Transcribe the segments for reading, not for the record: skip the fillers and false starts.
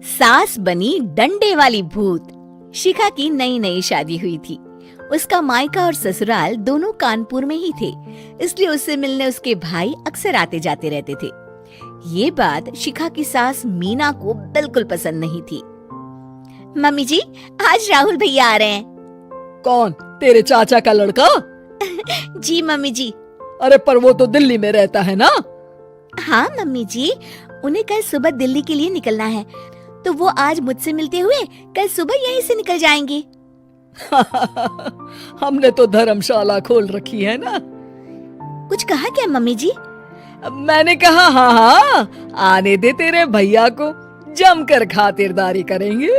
सास बनी डंडे वाली भूत। शिखा की नई नई शादी हुई थी। उसका मायका और ससुराल दोनों कानपुर में ही थे, इसलिए उससे मिलने उसके भाई अक्सर आते जाते रहते थे। ये बात शिखा की सास मीना को बिल्कुल पसंद नहीं थी। मम्मी जी, आज राहुल भैया आ रहे हैं। कौन? तेरे चाचा का लड़का? जी मम्मी जी। अरे पर वो तो दिल्ली में रहता है ना? हाँ मम्मी जी, उन्हें कल सुबह दिल्ली के लिए निकलना है, तो वो आज मुझसे मिलते हुए कल सुबह यहीं से निकल जाएंगे। हमने तो धर्मशाला खोल रखी है ना। कुछ कहा क्या मम्मी जी? मैंने कहा हाँ हाँ, आने दे तेरे भैया को, जमकर खातिरदारी करेंगे।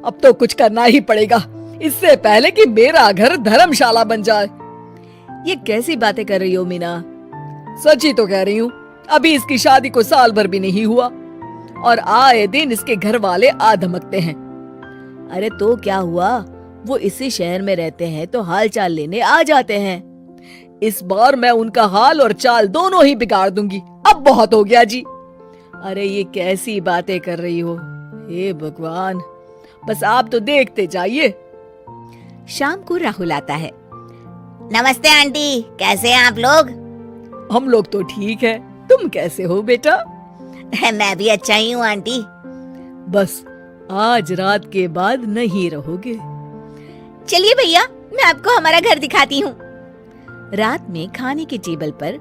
अब तो कुछ करना ही पड़ेगा, इससे पहले कि मेरा घर धर्मशाला बन जाए। ये कैसी बातें कर रही हो मीना? सच ही तो कह रही हूँ। अभी इसकी शादी को साल भर भी नहीं हुआ और आए दिन इसके घर वाले आ धमकते हैं। अरे तो क्या हुआ, वो इसी शहर में रहते हैं तो हाल चाल लेने आ जाते हैं। इस बार मैं उनका हाल और चाल दोनों ही बिगाड़ दूंगी। अब बहुत हो गया जी। अरे ये कैसी बातें कर रही हो? हे भगवान, बस आप तो देखते जाइए। शाम को राहुल आता है। नमस्ते आंटी, कैसे हैं आप लोग? हम लोग तो ठीक है, तुम कैसे हो बेटा? मैं भी अच्छा ही हूँ आंटी। बस आज रात के बाद नहीं रहोगे। चलिए भैया, मैं आपको हमारा घर दिखाती हूँ। रात में खाने के टेबल पर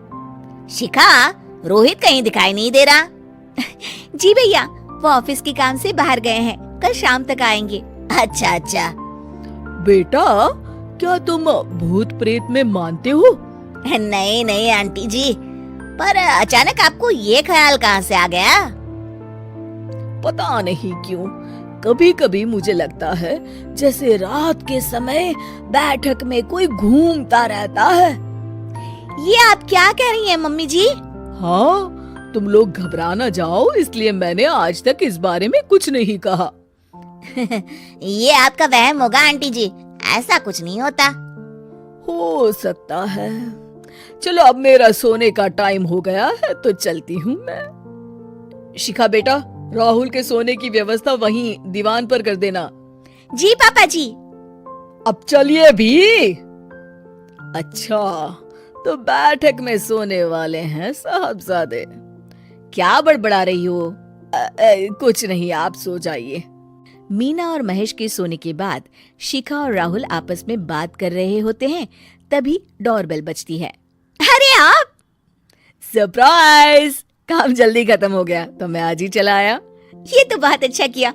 शिखा, रोहित कहीं दिखाई नहीं दे रहा। जी भैया, वो ऑफिस के काम से बाहर गए हैं, कल शाम तक आएंगे। अच्छा अच्छा। बेटा, क्या तुम भूत प्रेत में मानते हो? नहीं नहीं आंटी जी, पर अचानक आपको ये ख्याल कहाँ से आ गया? पता नहीं क्यों, कभी कभी मुझे लगता है जैसे रात के समय बैठक में कोई घूमता रहता है। ये आप क्या कह रही हैं मम्मी जी? हाँ, तुम लोग घबरा ना जाओ, इसलिए मैंने आज तक इस बारे में कुछ नहीं कहा। ये आपका वहम होगा आंटी जी, ऐसा कुछ नहीं होता। हो सकता है। चलो अब मेरा सोने का टाइम हो गया है तो चलती हूँ मैं। शिखा बेटा, राहुल के सोने की व्यवस्था वहीं दीवान पर कर देना। जी पापा जी। अब चलिए भी। अच्छा, तो बैठक में सोने वाले हैं साहबजादे। क्या बड़बड़ा रही हो? कुछ नहीं, आप सो जाइए। मीना और महेश के सोने के बाद शिखा और राहुल आपस में बात कर रहे होते हैं, तभी डोरबेल बजती है। अरे आप! सरप्राइज! काम जल्दी खत्म हो गया तो मैं आज ही चला आया। ये तो बहुत अच्छा किया।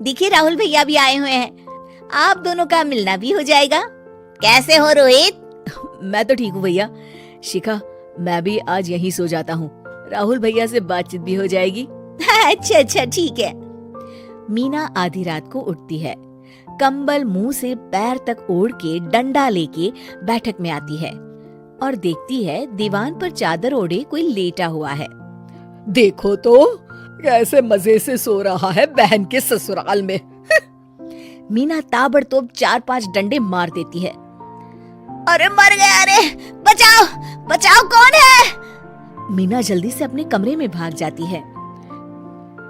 देखिए राहुल भैया भी आए हुए हैं, आप दोनों का मिलना भी हो जाएगा। कैसे हो रोहित? मैं तो ठीक हूँ भैया। शिखा, मैं भी आज यहीं सो जाता हूँ, राहुल भैया से बातचीत भी हो जाएगी। अच्छा अच्छा ठीक है। मीना आधी रात को उठती है, कंबल मुंह से पैर तक ओढ़ के डंडा लेके बैठक में आती है और देखती है दीवान पर चादर ओढ़े कोई लेटा हुआ है। देखो तो कैसे मजे से सो रहा है बहन के ससुराल में। मीना ताबड़तोड़ 4-5 डंडे मार देती है। अरे मर गया, अरे बचाओ बचाओ, कौन है? मीना जल्दी से अपने कमरे में भाग जाती है।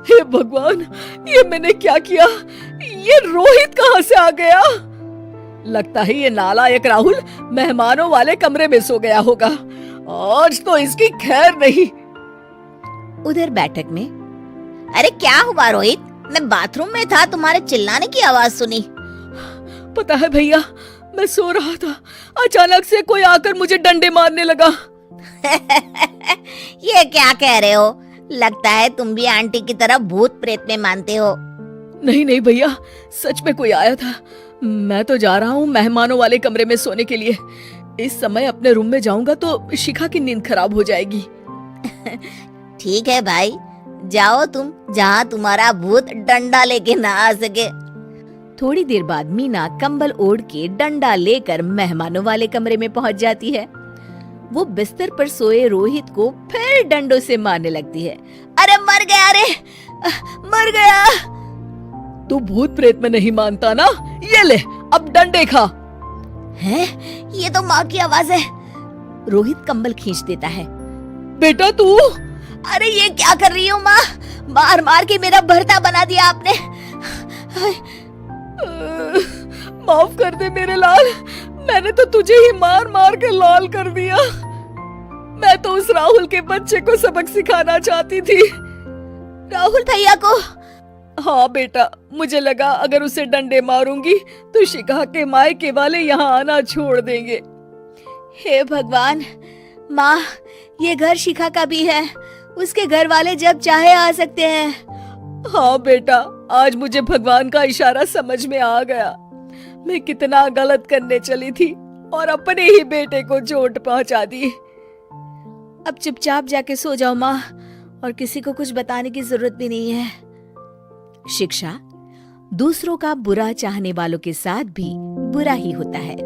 हे भगवान, ये मैंने क्या किया? ये रोहित कहाँ से आ गया? लगता है ये नालायक राहुल मेहमानों वाले कमरे में सो गया होगा। आज तो इसकी खैर नहीं। उधर बैठक में, अरे क्या हुआ रोहित? मैं बाथरूम में था, तुम्हारे चिल्लाने की आवाज सुनी। पता है भैया, मैं सो रहा था, अचानक से कोई आकर मुझे डंडे मारने लगा। ये क्या कह रहे हो? लगता है तुम भी आंटी की तरह भूत प्रेत में मानते हो। नहीं नहीं भैया, सच में कोई आया था। मैं तो जा रहा हूँ मेहमानों वाले कमरे में सोने के लिए। इस समय अपने रूम में जाऊंगा तो शिखा की नींद खराब हो जाएगी। ठीक है भाई, जाओ तुम, जहाँ तुम्हारा भूत डंडा लेके ना आ सके। थोड़ी देर बाद मीना कंबल ओढ़ के डंडा लेकर मेहमानों वाले कमरे में पहुँच जाती है। वो बिस्तर पर सोए रोहित को फिर डंडों से मारने लगती है। अरे मर गया, अरे मर गया। तू भूत प्रेत में नहीं मानता ना? ये ले, अब डंडे खा। है? ये तो माँ की आवाज है। रोहित कंबल खींच देता है। बेटा तू! अरे ये क्या कर रही हो माँ? मार मार के मेरा भरता बना दिया आपने। माफ कर दे मेरे लाल, मैंने तो तुझे ही मार मार के लाल कर दिया। मैं तो उस राहुल के बच्चे को सबक सिखाना चाहती थी। राहुल भैया को? हाँ बेटा, मुझे लगा अगर उसे डंडे मारूंगी तो शिखा के मायके वाले यहाँ आना छोड़ देंगे। हे भगवान, माँ ये घर शिखा का भी है, उसके घर वाले जब चाहे आ सकते हैं। हाँ बेटा, आज मुझे भगवान का इशारा समझ में आ गया। मैं कितना गलत करने चली थी और अपने ही बेटे को चोट पहुंचा दी। अब चुपचाप जाके सो जाओ माँ, और किसी को कुछ बताने की जरूरत भी नहीं है। शिक्षा दूसरों का बुरा चाहने वालों के साथ भी बुरा ही होता है।